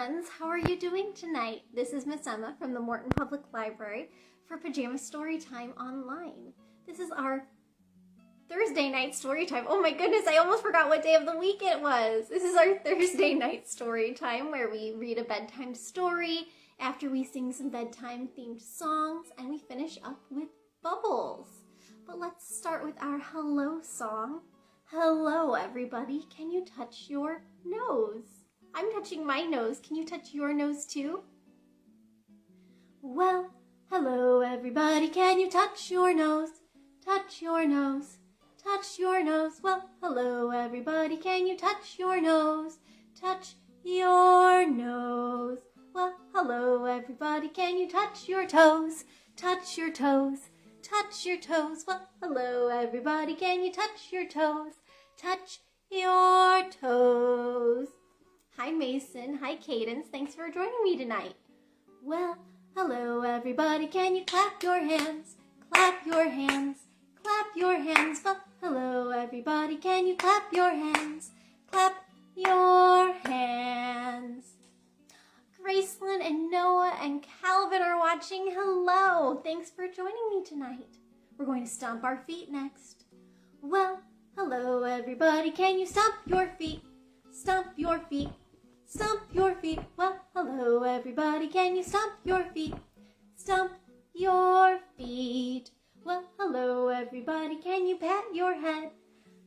friends. How are you doing tonight? This is Miss Emma from the Morton Public Library for Pajama Storytime Online. This is our Thursday night story time. Oh my goodness, I almost forgot what day of the week it was. This is our Thursday night story time where we read a bedtime story after we sing some bedtime themed songs and we finish up with bubbles. But let's start with our hello song. Hello everybody, can you touch your nose? I'm touching my nose. Can you touch your nose too? Well, hello everybody, can you touch your nose? Touch your nose. Touch your nose. Well, hello everybody, can you touch your nose? Touch your nose. Well, hello everybody, can you touch your toes? Touch your toes. Touch your toes. Well, hello everybody, can you touch your toes? Touch your toes. Hi Mason. Hi Cadence. Thanks for joining me tonight. Well, hello everybody, can you clap your hands? Clap your hands. Clap your hands. Well, hello everybody, can you clap your hands? Clap your hands. Gracelyn and Noah and Calvin are watching. Hello. Thanks for joining me tonight. We're going to stomp our feet next. Well, hello everybody, can you stomp your feet? Stomp your feet. Stomp your feet. Well, hello everybody, can you stomp your feet? Stomp your feet. Well, hello everybody, can you pat your head?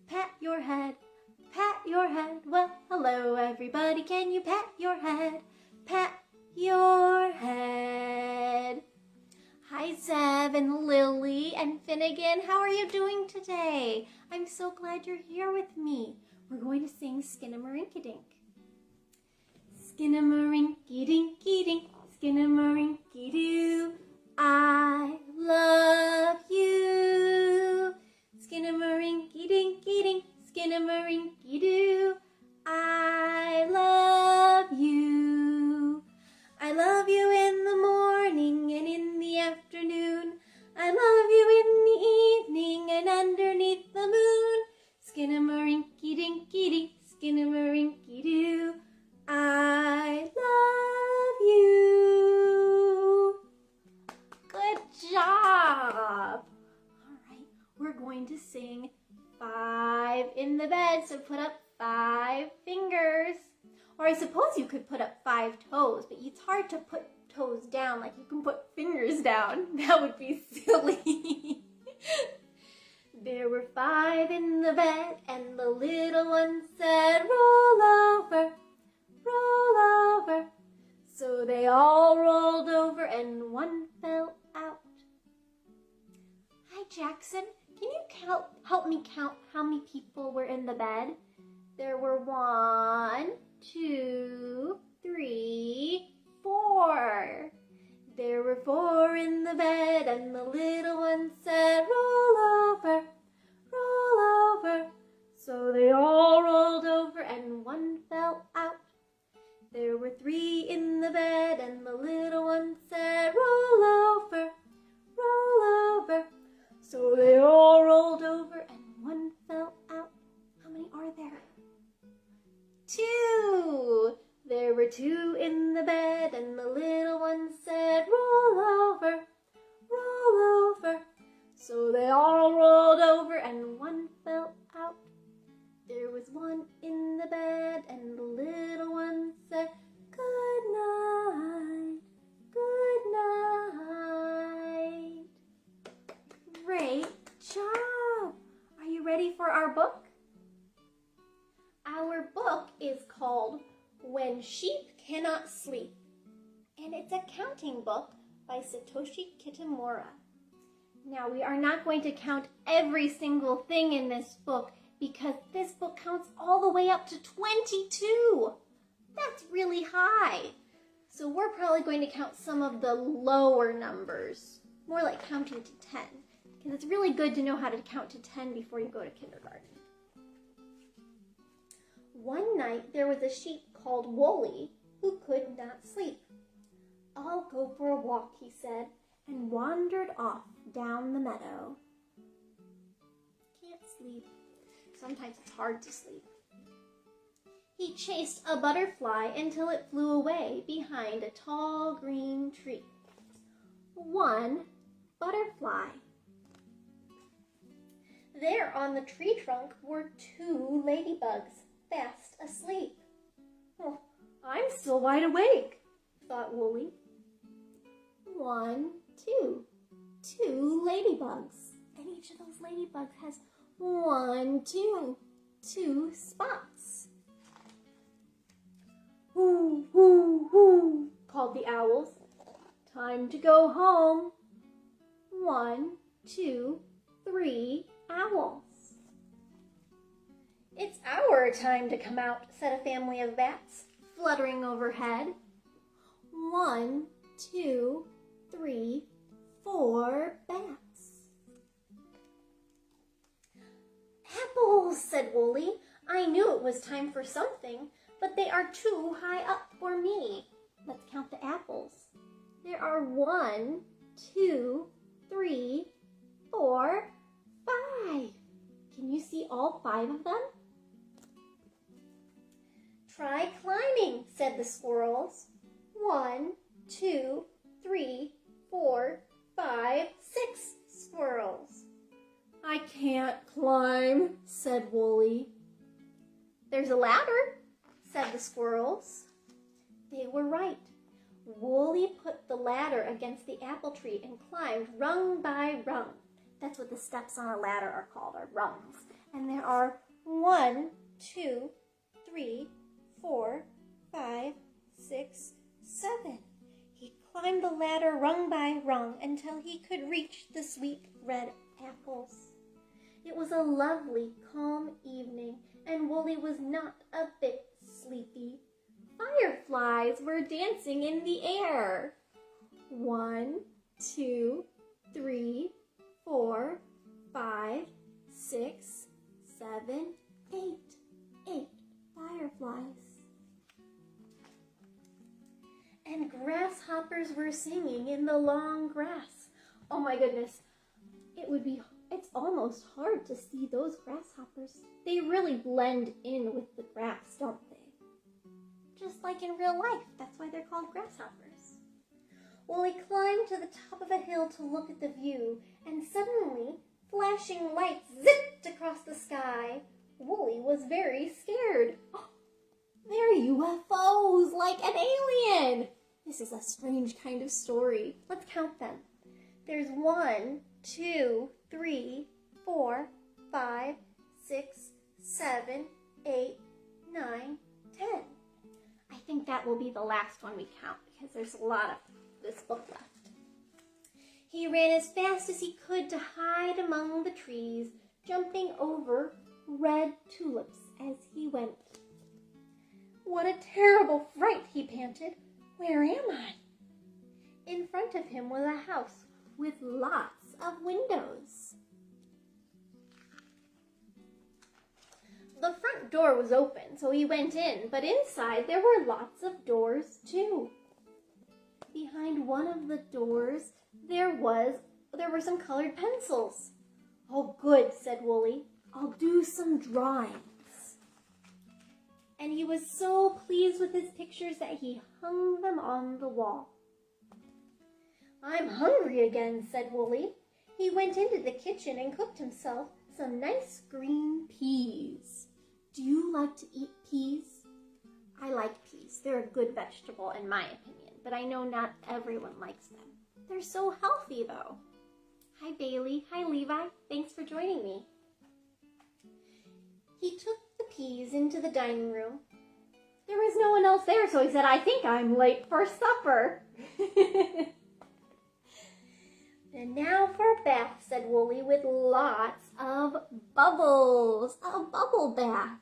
Pat your head. Pat your head. Well, hello everybody, can you pat your head? Pat your head. Hi Zev and Lily and Finnegan. How are you doing today? I'm so glad you're here with me. We're going to sing Skinnamarink-a-dink. Skinnamarink-a-dinky-dink, Skinnamarink-a-doo. I love you. Skinnamarink-a-dinky-dink, Skinnamarink-a-doo. I love you. I love you in the morning and in the afternoon. I love you in the evening and underneath the moon. Skinnamarink-a-dinky-dink, Skinnamarink-a-doo. I love you. Good job. All right, we're going to sing 5 in the bed, so put up 5 fingers. Or I suppose you could put up 5 toes, but it's hard to put toes down like you can put fingers down. That would be silly. There were 5 in the bed, and the little one said, roll over, roll over. So they all rolled over, and one fell out. Hi, Jackson. Can you help me count how many people were in the bed? There were 1, 2, 3, 4. There were 4 in the bed, and the little one said, roll over, roll over. So they all rolled over, and one fell out. There were 3 in the bed, and the little one said, roll over, roll over. So they all rolled over, and one fell out. How many are there? 2. There were 2 in the bed, and the little one said, roll over, roll over. So they all rolled over, and one fell out. There was 1 in the bed, and the little one said, good night, good night. Great job. Are you ready for our book? Our book is called When Sheep Cannot Sleep, and it's a counting book by Satoshi Kitamura. Now, we are not going to count every single thing in this book because this book counts all the way up to 22. That's really high. So we're probably going to count some of the lower numbers, more like counting to 10, because it's really good to know how to count to 10 before you go to kindergarten. One night, there was a sheep called Wooly who could not sleep. I'll go for a walk, he said, and wandered off down the meadow. Can't sleep. Sometimes it's hard to sleep. He chased a butterfly until it flew away behind a tall green tree. 1 butterfly. There on the tree trunk were 2 ladybugs, fast asleep. "Oh, I'm still wide awake," thought Woolly. 1, 2. 2 ladybugs. And each of those ladybugs has 1, 2 spots. "Whoo, whoo, whoo," called the owls. "Time to go home." 1, 2, 3 owls. "It's our time to come out," said a family of bats, fluttering overhead. 1, 2, 3, 4 bats. "Apples," said Woolly. "I knew it was time for something, but they are too high up for me." Let's count the apples. There are 1, 2, 3, 4, 5. Can you see all 5 of them? "Try climbing," said the squirrels. 1, 2, 3, 4, 5, 6 squirrels. "I can't climb," said Woolly. "There's a ladder," said the squirrels. They were right. Woolly put the ladder against the apple tree and climbed rung by rung. That's what the steps on a ladder are called, are rungs. And there are 1, 2, 3, 4, 5, 6, 7. He climbed the ladder rung by rung until he could reach the sweet red apples. It was a lovely, calm evening, and Woolly was not a bit sleepy. Fireflies were dancing in the air. 1, 2, 3, 4, 5, 6, 7, 8. 8 fireflies. And grasshoppers were singing in the long grass. Oh my goodness, it's almost hard to see those grasshoppers. They really blend in with the grass, don't they? Just like in real life, that's why they're called grasshoppers. Well, he climbed to the top of a hill to look at the view, and suddenly, flashing lights zipped across the sky. Woolly was very scared. "Oh, they're UFOs, like an alien!" This is a strange kind of story. Let's count them. There's 1, 2, 3, 4, 5, 6, 7, 8, 9, 10. I think that will be the last one we count because there's a lot of this book left. He ran as fast as he could to hide among the trees, jumping over red tulips as he went. "What a terrible fright," he panted. "Where am I?" In front of him was a house with lots of windows. The front door was open, so he went in, but inside there were lots of doors too. Behind one of the doors there were some colored pencils. "Oh, good," said Woolly. "I'll do some drawings." And he was so pleased with his pictures that he hung them on the wall. "I'm hungry again," said Woolly. He went into the kitchen and cooked himself some nice green peas. Do you like to eat peas? I like peas. They're a good vegetable in my opinion, but I know not everyone likes them. They're so healthy though. Hi Bailey. Hi Levi. Thanks for joining me. He took the peas into the dining room. There was no one else there, so he said, "I think I'm late for supper." "And now for a bath," said Woolly, "with lots of bubbles. A bubble bath.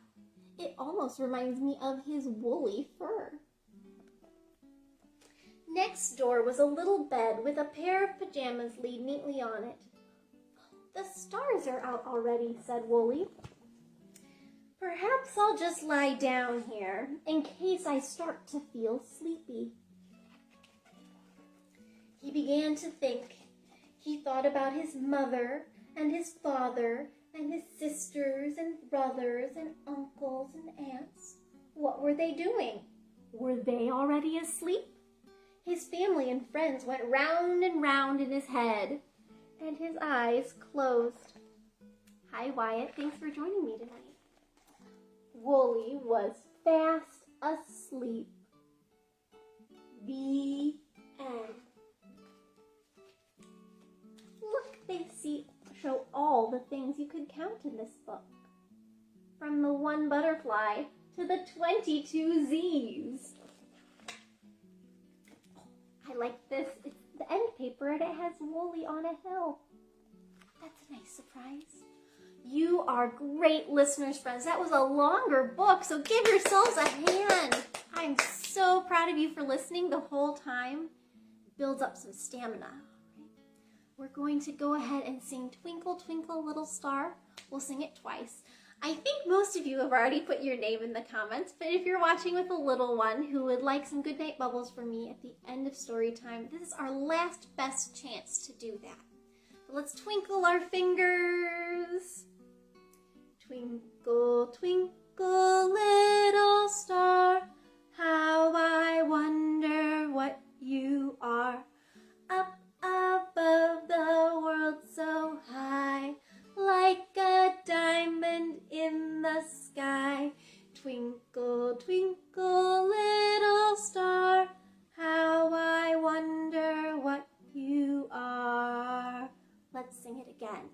It almost reminds me of his woolly fur." Next door was a little bed with a pair of pajamas laid neatly on it. "The stars are out already," said Woolly. "Perhaps I'll just lie down here in case I start to feel sleepy." He began to think. He thought about his mother and his father and his sisters and brothers and uncles and aunts. What were they doing? Were they already asleep? His family and friends went round and round in his head, and his eyes closed. Hi, Wyatt. Thanks for joining me tonight. Wooly was fast asleep. The end. Look, they show all the things you could count in this book. From the 1 butterfly to the 22 Z's. I like this. It's the end paper and it has Wooly on a hill. That's a nice surprise. You are great listeners, friends. That was a longer book, so give yourselves a hand. I'm so proud of you for listening the whole time. It builds up some stamina. We're going to go ahead and sing Twinkle, Twinkle, Little Star. We'll sing it twice. I think most of you have already put your name in the comments, but if you're watching with a little one who would like some goodnight bubbles from me at the end of story time, this is our last best chance to do that. So let's twinkle our fingers. Twinkle, twinkle, little star, how I wonder what you are. Up above the world so high, like a diamond in the sky. Twinkle, twinkle, little star, how I wonder what you are. Let's sing it again.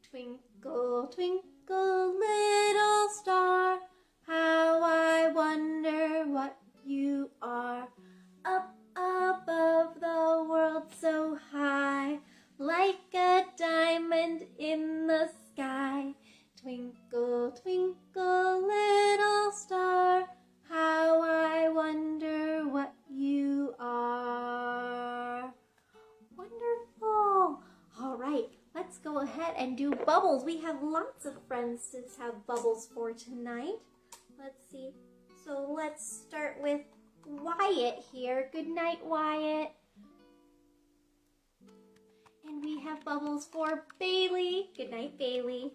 Twinkle, twinkle, little star, how I wonder what you are. Up above the world so high, like a diamond in the sky. Twinkle, twinkle, little star, how I wonder what you are. Wonderful. All right, let's go ahead and do bubbles. We have lots of friends to have bubbles for tonight. Let's see. So let's start with Wyatt here. Good night, Wyatt. And we have bubbles for Bailey. Good night, Bailey.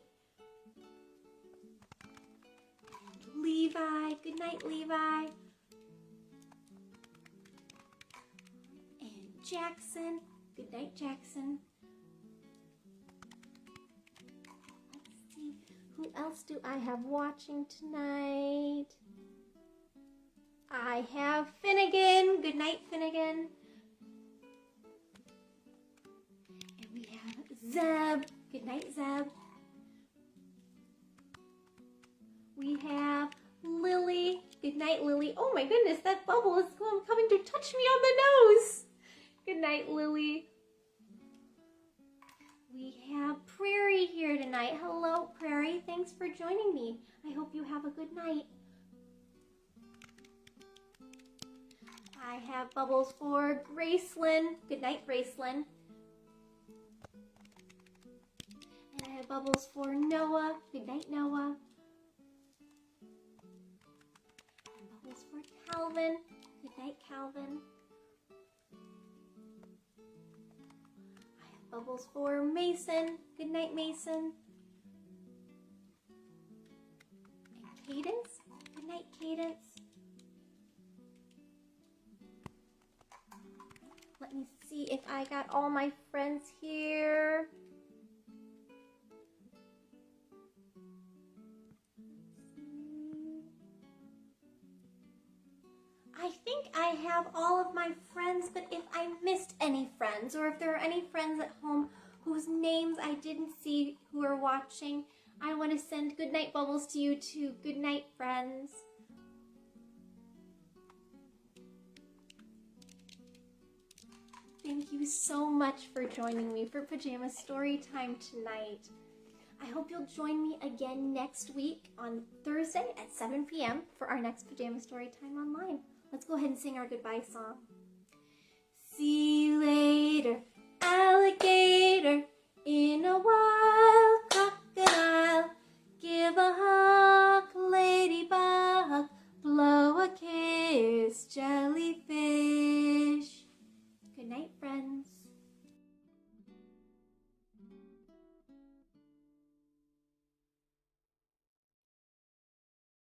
And Levi. Good night, Levi. And Jackson. Good night, Jackson. Let's see. Who else do I have watching tonight? I have Finnegan. Good night, Finnegan. And we have Zeb. Good night, Zeb. We have Lily. Good night, Lily. Oh my goodness, that bubble is coming to touch me on the nose. Good night, Lily. We have Prairie here tonight. Hello, Prairie. Thanks for joining me. I hope you have a good night. I have bubbles for Gracelyn. Good night, Gracelyn. And I have bubbles for Noah. Good night, Noah. And bubbles for Calvin. Good night, Calvin. I have bubbles for Mason. Good night, Mason. And Cadence. Good night, Cadence. Let me see if I got all my friends here. I think I have all of my friends, but if I missed any friends, or if there are any friends at home whose names I didn't see who are watching, I want to send goodnight bubbles to you too. Good night, friends. Thank you so much for joining me for Pajama Storytime tonight. I hope you'll join me again next week on Thursday at 7 p.m. for our next Pajama Storytime online. Let's go ahead and sing our goodbye song. See you later, alligator, in a wild crocodile. Give a hug